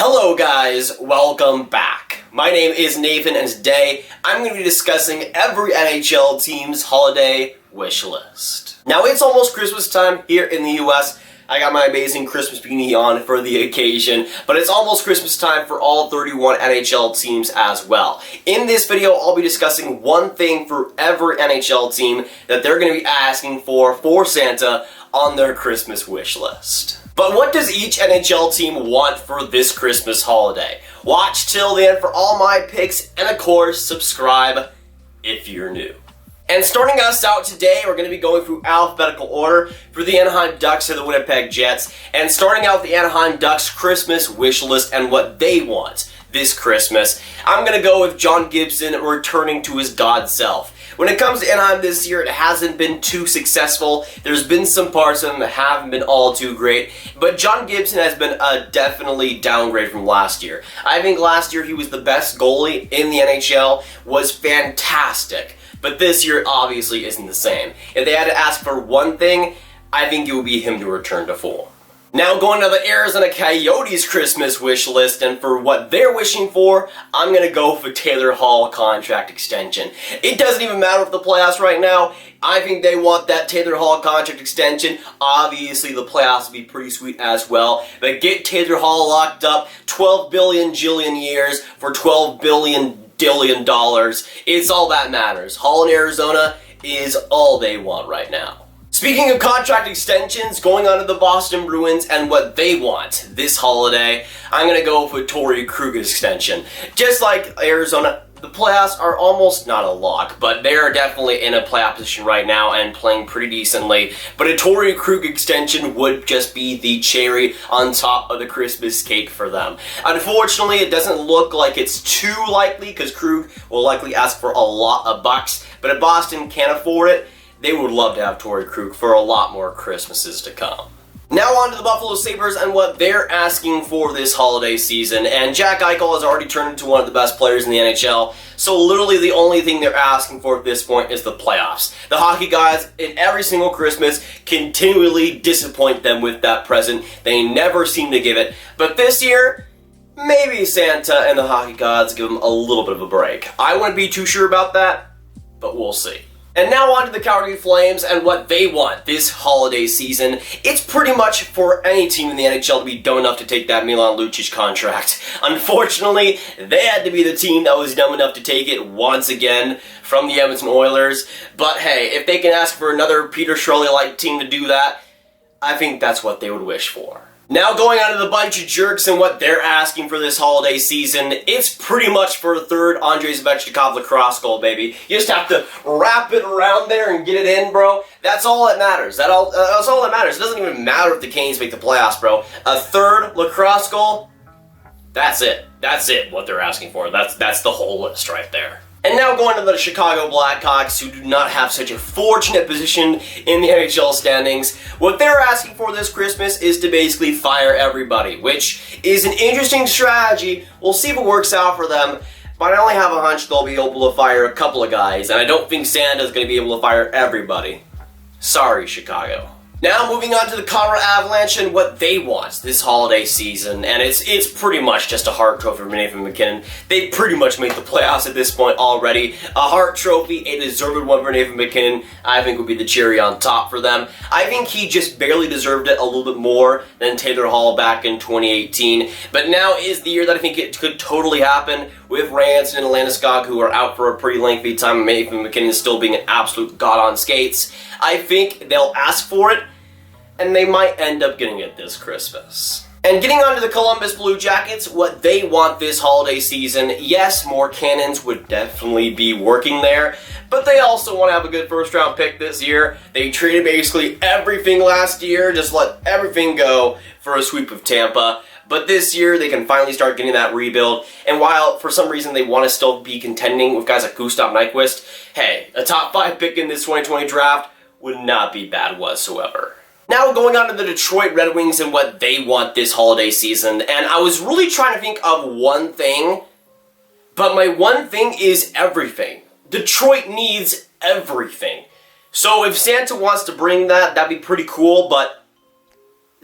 Hello guys, welcome back. My name is Nathan and today I'm going to be discussing every NHL team's holiday wish list. Now it's almost Christmas time here in the US. I got my amazing Christmas beanie on for the occasion, but it's almost Christmas time for all 31 NHL teams as well. In this video, I'll be discussing one thing for every NHL team that they're going to be asking for Santa on their Christmas wish list. But what does each NHL team want for this Christmas holiday? Watch till the end for all my picks, and of course, subscribe if you're new. And starting us out today, we're going to be going through alphabetical order for the Anaheim Ducks and the Winnipeg Jets. And starting out the Anaheim Ducks Christmas wish list and what they want this Christmas, I'm going to go with John Gibson returning to his God self. When it comes to Anaheim this year, it hasn't been too successful. There's been some parts of them that haven't been all too great, but John Gibson has been a definitely downgrade from last year. I think last year he was the best goalie in the NHL, was fantastic, but this year obviously isn't the same. If they had to ask for one thing, I think it would be him to return to form. Now going to the Arizona Coyotes Christmas wish list, and for what they're wishing for, I'm going to go for Taylor Hall contract extension. It doesn't even matter if the playoffs right now. I think they want that Taylor Hall contract extension. Obviously the playoffs will be pretty sweet as well, but get Taylor Hall locked up 12 billion jillion years for $12 billion dollars. It's all that matters. Hall in Arizona is all they want right now. Speaking of contract extensions, going on to the Boston Bruins and what they want this holiday, I'm going to go for Torey Krug extension. Just like Arizona, the playoffs are almost not a lock, but they are definitely in a playoff position right now and playing pretty decently. But a Torey Krug extension would just be the cherry on top of the Christmas cake for them. Unfortunately, it doesn't look like it's too likely because Krug will likely ask for a lot of bucks, but if Boston can't afford it, they would love to have Torey Krug for a lot more Christmases to come. Now on to the Buffalo Sabres and what they're asking for this holiday season. And Jack Eichel has already turned into one of the best players in the NHL, so literally the only thing they're asking for at this point is the playoffs. The hockey gods, in every single Christmas, continually disappoint them with that present. They never seem to give it. But this year, maybe Santa and the hockey gods give them a little bit of a break. I wouldn't be too sure about that, but we'll see. And now on to the Calgary Flames and what they want this holiday season. It's pretty much for any team in the NHL to be dumb enough to take that Milan Lucic contract. Unfortunately, they had to be the team that was dumb enough to take it once again from the Edmonton Oilers. But hey, if they can ask for another Peter Chiarelli-like team to do that, I think that's what they would wish for. Now going on to the bunch of jerks and what they're asking for this holiday season, it's pretty much for a third Andrei Svechnikov lacrosse goal, baby. You just have to wrap it around there and get it in, bro. That's all that matters. That's all that matters. It doesn't even matter if the Canes make the playoffs, bro. A third lacrosse goal, that's it. That's it, what they're asking for. That's the whole list right there. And now going to the Chicago Blackhawks, who do not have such a fortunate position in the NHL standings. What they're asking for this Christmas is to basically fire everybody, which is an interesting strategy. We'll see if it works out for them, but I only have a hunch they'll be able to fire a couple of guys, and I don't think Santa's going to be able to fire everybody. Sorry, Chicago. Now moving on to the Colorado Avalanche and what they want this holiday season, and it's pretty much just a Hart Trophy for Nathan MacKinnon. They pretty much made the playoffs at this point already. A Hart Trophy, a deserved one for Nathan MacKinnon, I think would be the cherry on top for them. I think he just barely deserved it a little bit more than Taylor Hall back in 2018, but now is the year that I think it could totally happen with Ranson and Landeskog, who are out for a pretty lengthy time, and Nathan MacKinnon still being an absolute god on skates. I think they'll ask for it, and they might end up getting it this Christmas. And getting on to the Columbus Blue Jackets, what they want this holiday season, yes, more cannons would definitely be working there, but they also want to have a good first-round pick this year. They traded basically everything last year, just let everything go for a sweep of Tampa. But this year, they can finally start getting that rebuild. And while, for some reason, they want to still be contending with guys like Gustav Nyquist, hey, a top 5 pick in this 2020 draft would not be bad whatsoever. Now going on to the Detroit Red Wings and what they want this holiday season, and I was really trying to think of one thing, but my one thing is everything. Detroit needs everything. So if Santa wants to bring that, that'd be pretty cool, but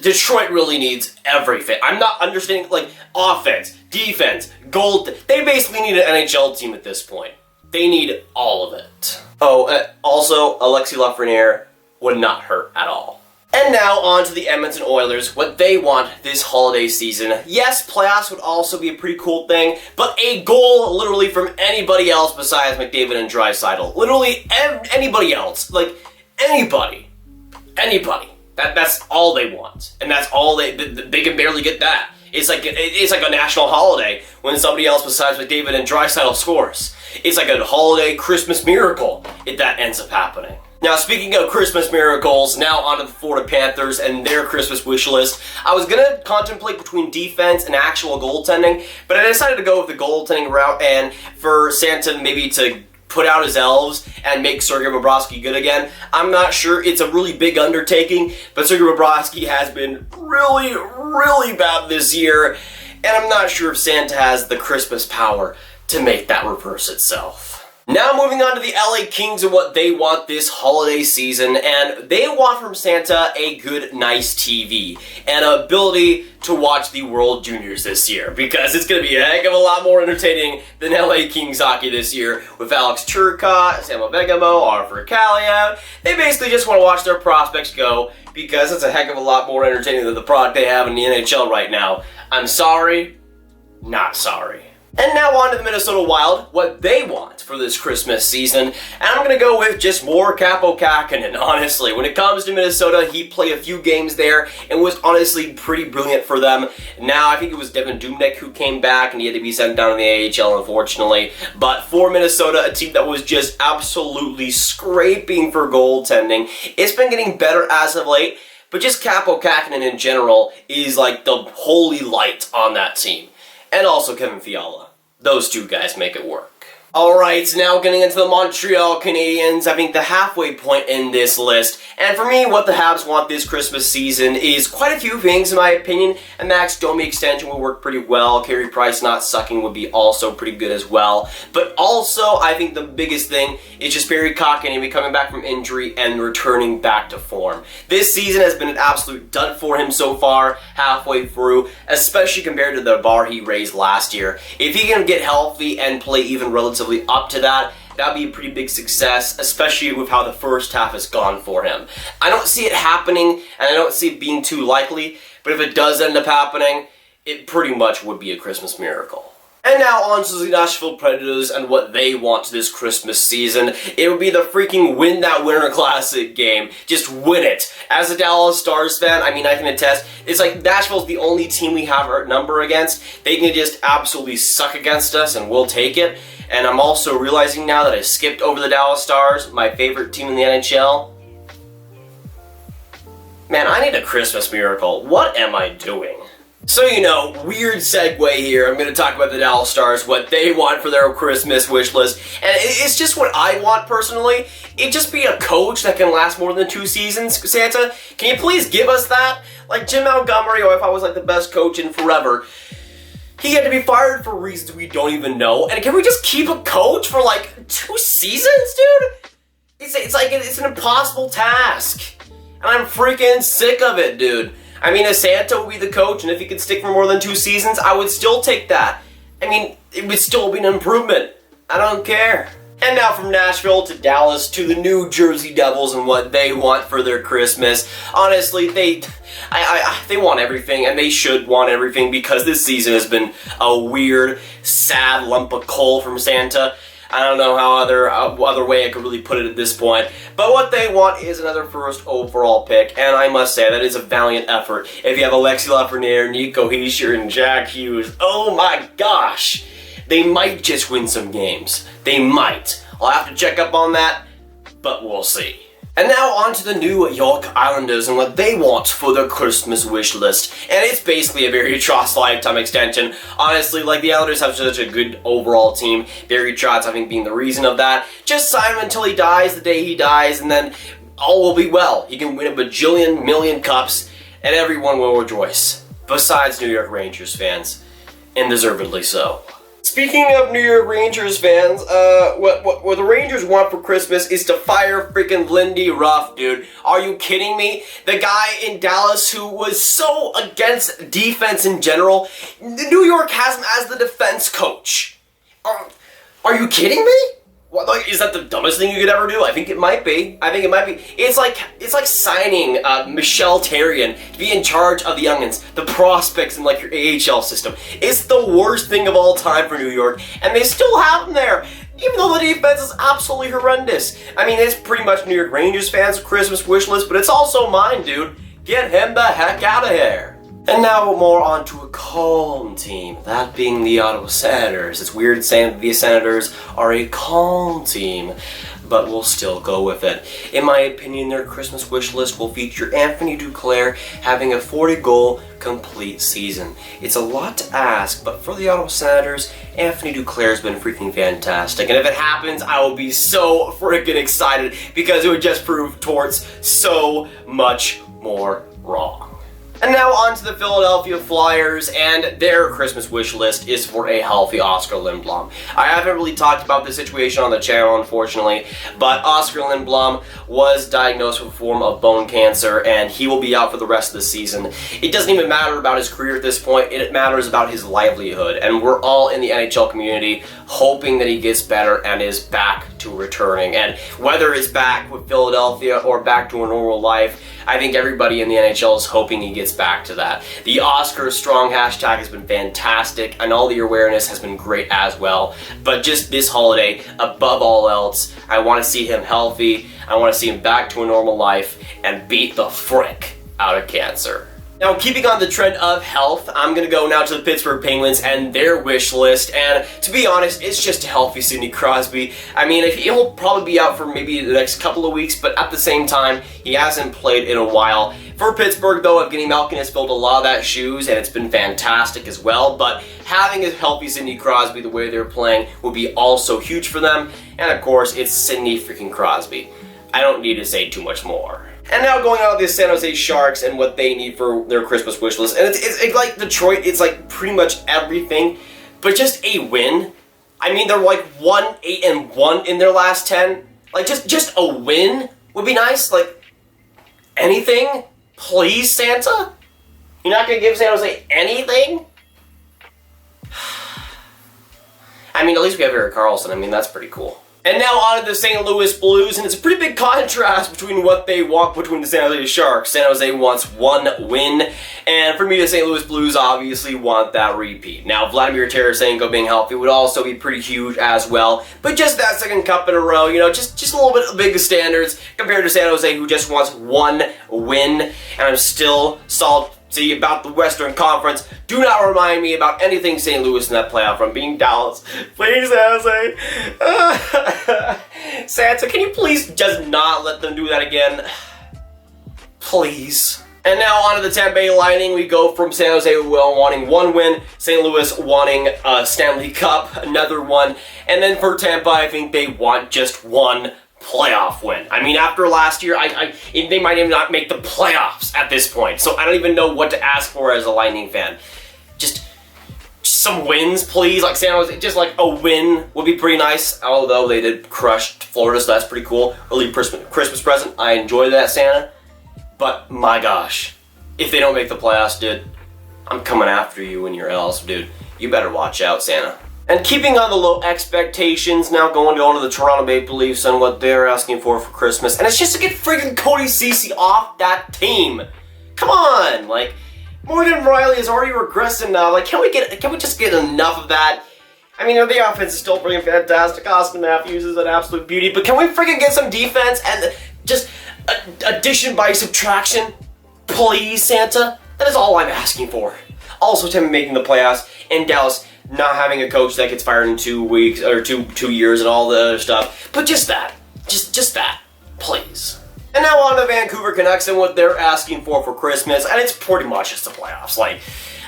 Detroit really needs everything. I'm not understanding, like, offense, defense, gold. They basically need an NHL team at this point. They need all of it. Oh, also, Alexis Lafreniere would not hurt at all. And now on to the Edmonton Oilers, what they want this holiday season. Yes, playoffs would also be a pretty cool thing, but a goal literally from anybody else besides McDavid and Draisaitl. Literally anybody else. Like, anybody. Anybody. That's all they want. And that's all they can barely get that. It's like a national holiday when somebody else besides McDavid and Draisaitl scores. It's like a holiday Christmas miracle if that ends up happening. Now, speaking of Christmas miracles, now on to the Florida Panthers and their Christmas wish list. I was gonna contemplate between defense and actual goaltending, but I decided to go with the goaltending route and for Santa maybe to put out his elves and make Sergei Bobrovsky good again. I'm not sure. It's a really big undertaking, but Sergei Bobrovsky has been really, really bad this year, and I'm not sure if Santa has the Christmas power to make that reverse itself. Now moving on to the LA Kings and what they want this holiday season, and they want from Santa a good, nice TV and an ability to watch the World Juniors this year, because it's going to be a heck of a lot more entertaining than LA Kings hockey this year with Alex Tuch, Samuel Begamo, Arthur Kaliyev. They basically just want to watch their prospects go, because it's a heck of a lot more entertaining than the product they have in the NHL right now. I'm sorry, not sorry. And now on to the Minnesota Wild, what they want for this Christmas season. And I'm going to go with just more Kaapo Kähkönen, honestly. When it comes to Minnesota, he played a few games there and was honestly pretty brilliant for them. Now, I think it was Devin Dubnyk who came back and he had to be sent down in the AHL, unfortunately. But for Minnesota, a team that was just absolutely scraping for goaltending, it's been getting better as of late. But just Kaapo Kähkönen in general is like the holy light on that team. And also Kevin Fiala. Those two guys make it work. Alright, so now getting into the Montreal Canadiens, I think the halfway point in this list. And for me, what the Habs want this Christmas season is quite a few things in my opinion. A Max Domi extension would work pretty well. Carey Price not sucking would be also pretty good as well. But also, I think the biggest thing is just Barry Kotkaniemi coming back from injury and returning back to form. This season has been an absolute dud for him so far, halfway through, especially compared to the bar he raised last year. If he can get healthy and play even relatively up to that, that'd be a pretty big success, especially with how the first half has gone for him. I don't see it happening, and I don't see it being too likely, but if it does end up happening, it pretty much would be a Christmas miracle. And now on to the Nashville Predators and what they want this Christmas season. It would be the freaking win that Winter Classic game. Just win it. As a Dallas Stars fan, I mean, I can attest, it's like Nashville's the only team we have our number against. They can just absolutely suck against us and we'll take it. And I'm also realizing now that I skipped over the Dallas Stars, my favorite team in the NHL. Man, I need a Christmas miracle. What am I doing? So, you know, weird segue here. I'm going to talk about the Dallas Stars, what they want for their Christmas wish list. And it's just what I want personally. It'd just be a coach that can last more than 2 seasons. Santa, can you please give us that? Like Jim Montgomery, or if I was like the best coach in forever, he had to be fired for reasons we don't even know. And can we just keep a coach for like 2 seasons, dude? It's an impossible task. And I'm freaking sick of it, dude. I mean, if Santa would be the coach, and if he could stick for more than 2 seasons, I would still take that. I mean, it would still be an improvement. I don't care. And now from Nashville to Dallas to the New Jersey Devils and what they want for their Christmas. Honestly, they want everything, and they should want everything, because this season has been a weird, sad lump of coal from Santa. I don't know how other way I could really put it at this point. But what they want is another first overall pick, and I must say that is a valiant effort. If you have Alexis Lafreniere, Nico Hischier, and Jack Hughes, oh my gosh, they might just win some games. They might. I'll have to check up on that, but we'll see. And now on to the New York Islanders and what they want for their Christmas wish list. And it's basically a Barry Trotz lifetime extension. Honestly, like, the Islanders have such a good overall team. Barry Trotz, I think, being the reason of that. Just sign him until he dies, the day he dies, and then all will be well. He can win a bajillion million cups, and everyone will rejoice. Besides New York Rangers fans. And deservedly so. Speaking of New York Rangers fans, what the Rangers want for Christmas is to fire freaking Lindy Ruff, dude. Are you kidding me? The guy in Dallas who was so against defense in general, New York has him as the defense coach. Are you kidding me? What, like, is that the dumbest thing you could ever do? I think it might be. It's like signing Michelle Therrien to be in charge of the youngins, the prospects in like your AHL system. It's the worst thing of all time for New York, and they still have him there, even though the defense is absolutely horrendous. I mean, it's pretty much New York Rangers fans' Christmas wish list, but it's also mine, dude. Get him the heck out of here. And now more on to a calm team, that being the Ottawa Senators. It's weird saying that the Senators are a calm team, but we'll still go with it. In my opinion, their Christmas wish list will feature Anthony Duclair having a 40-goal complete season. It's a lot to ask, but for the Ottawa Senators, Anthony Duclair's been freaking fantastic. And if it happens, I will be so freaking excited because it would just prove Torts so much more wrong. And now on to the Philadelphia Flyers, and their Christmas wish list is for a healthy Oskar Lindblom. I haven't really talked about this situation on the channel, unfortunately, but Oskar Lindblom was diagnosed with a form of bone cancer, and he will be out for the rest of the season. It doesn't even matter about his career at this point, it matters about his livelihood, and we're all in the NHL community hoping that he gets better and is back to returning. And whether it's back with Philadelphia or back to a normal life, I think everybody in the NHL is hoping he gets back to that. The Oscar Strong hashtag has been fantastic, and all the awareness has been great as well. But just this holiday, above all else, I want to see him healthy, I want to see him back to a normal life, and beat the frick out of cancer. Now, keeping on the trend of health, I'm going to go now to the Pittsburgh Penguins and their wish list, and to be honest, it's just a healthy Sidney Crosby. I mean, he'll probably be out for maybe the next couple of weeks, but at the same time, he hasn't played in a while. For Pittsburgh, though, Evgeny Malkin has filled a lot of that shoes, and it's been fantastic as well, but having a healthy Sidney Crosby the way they're playing will be also huge for them, and of course, it's Sidney freaking Crosby. I don't need to say too much more. And now going on with the San Jose Sharks and what they need for their Christmas wish list. And it's like Detroit, it's like pretty much everything, but just a win. I mean, they're like 1-8-1 in their last 10. Like, just a win would be nice. Like, anything? Please, Santa? You're not going to give San Jose anything? I mean, at least we have Erik Karlsson. I mean, that's pretty cool. And now on to the St. Louis Blues, and it's a pretty big contrast between what they want between the San Jose Sharks. San Jose wants one win, and for me, the St. Louis Blues obviously want that repeat. Now, Vladimir Tarasenko being healthy would also be pretty huge as well, but just that second cup in a row, you know, just a little bit of bigger standards compared to San Jose, who just wants one win, and I'm still salty about the Western Conference. Do not remind me about anything St. Louis in that playoff run being Dallas. Please, San Jose. Santa, can you please just not let them do that again? Please. And now on to the Tampa Bay Lightning. We go from San Jose wanting one win, St. Louis wanting a Stanley Cup, another one, and then for Tampa, I think they want just one playoff win. I mean, after last year, they might even not make the playoffs at this point, so I don't even know what to ask for as a Lightning fan. Just some wins, please. Like San Jose, just like a win would be pretty nice, although they did crush Florida, so that's pretty cool. Early Christmas present. I enjoy that, Santa. But my gosh, if they don't make the playoffs, dude, I'm coming after you and your L's, dude. You better watch out, Santa. And keeping on the low expectations, now going on to the Toronto Maple Leafs and what they're asking for Christmas. And it's just to get freaking Cody Ceci off that team. Come on, like, Morgan Wylie is already regressing now. Like, can we just get enough of that? I mean, the offense is still freaking fantastic. Austin Matthews is an absolute beauty, but can we freaking get some defense and just addition by subtraction? Please, Santa? That is all I'm asking for. Also, Tampa making the playoffs, and Dallas not having a coach that gets fired in 2 weeks, or two years and all the other stuff. But just that. Just that. Please. And now on to Vancouver Canucks and what they're asking for Christmas, and it's pretty much just the playoffs. Like,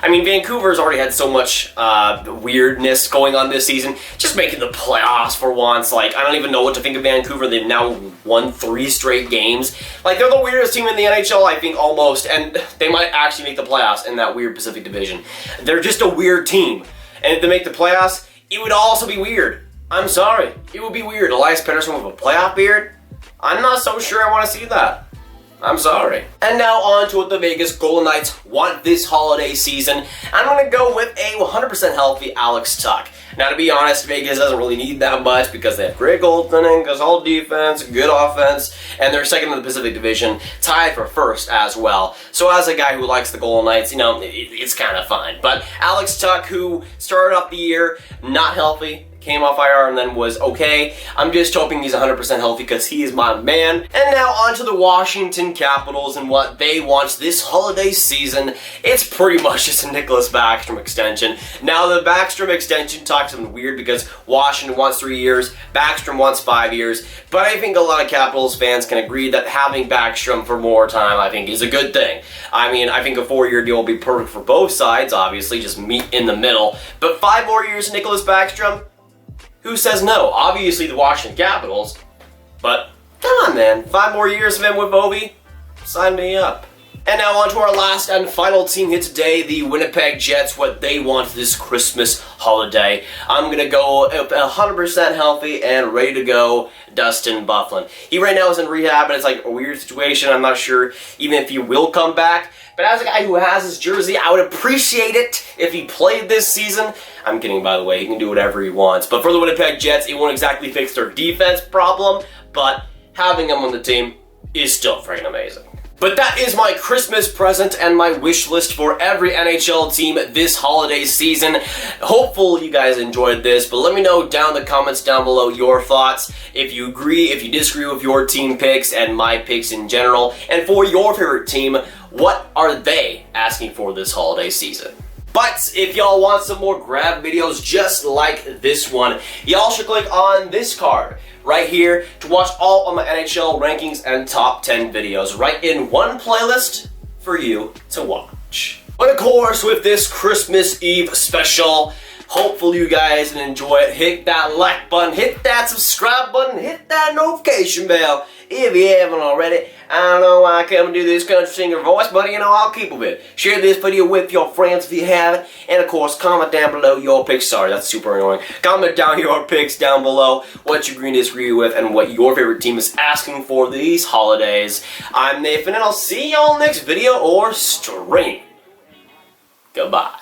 I mean, Vancouver's already had so much weirdness going on this season. Just making the playoffs for once. Like, I don't even know what to think of Vancouver. They've now won 3 straight games. Like, they're the weirdest team in the NHL, I think, almost, and they might actually make the playoffs in that weird Pacific Division. They're just a weird team. And if they make the playoffs, it would also be weird. I'm sorry. It would be weird. Elias Pettersson with a playoff beard? I'm not so sure I want to see that. I'm sorry. And now on to what the Vegas Golden Knights want this holiday season. I'm going to go with a 100% healthy Alex Tuch. Now, to be honest, Vegas doesn't really need that much because they have great goaltending, because all defense, good offense, and they're second in the Pacific Division, tied for first as well. So as a guy who likes the Golden Knights, you know, it's kind of fine. But Alex Tuch, who started off the year not healthy, came off IR and then was okay. I'm just hoping he's 100% healthy because he is my man. And now on to the Washington Capitals and what they want this holiday season. It's pretty much just a Nicklas Backstrom extension. Now the Backstrom extension talks something weird because Washington wants 3 years, Backstrom wants 5 years, but I think a lot of Capitals fans can agree that having Backstrom for more time, I think, is a good thing. I mean, I think a 4-year deal will be perfect for both sides, obviously, just meet in the middle. But 5 more years of Nicklas Backstrom? Who says no? Obviously the Washington Capitals, but come on, man. 5 more years of him with Ovi? Sign me up. And now on to our last and final team here today, the Winnipeg Jets, what they want this Christmas holiday. I'm going to go 100% healthy and ready to go, Dustin Byfuglien. He right now is in rehab, and it's like a weird situation. I'm not sure even if he will come back. But as a guy who has his jersey, I would appreciate it if he played this season. I'm kidding, by the way. He can do whatever he wants. But for the Winnipeg Jets, it won't exactly fix their defense problem, but having him on the team is still freaking amazing. But that is my Christmas present and my wish list for every NHL team this holiday season. Hopefully you guys enjoyed this, but let me know down in the comments down below your thoughts. If you agree, if you disagree with your team picks and my picks in general. And for your favorite team, what are they asking for this holiday season? But if y'all want some more Grav videos just like this one, y'all should click on this card right here to watch all of my NHL rankings and top 10 videos right in one playlist for you to watch. But of course, with this Christmas Eve special, hopefully you guys can enjoy it. Hit that like button, hit that subscribe button, hit that notification bell if you haven't already. I don't know why I come and do this country singer voice, but you know, I'll keep with it. Share this video with your friends if you haven't. And of course, comment down below your picks. Sorry, that's super annoying. Comment down your picks down below, what you agree and disagree with, and what your favorite team is asking for these holidays. I'm Nathan, and I'll see y'all next video or stream. Goodbye.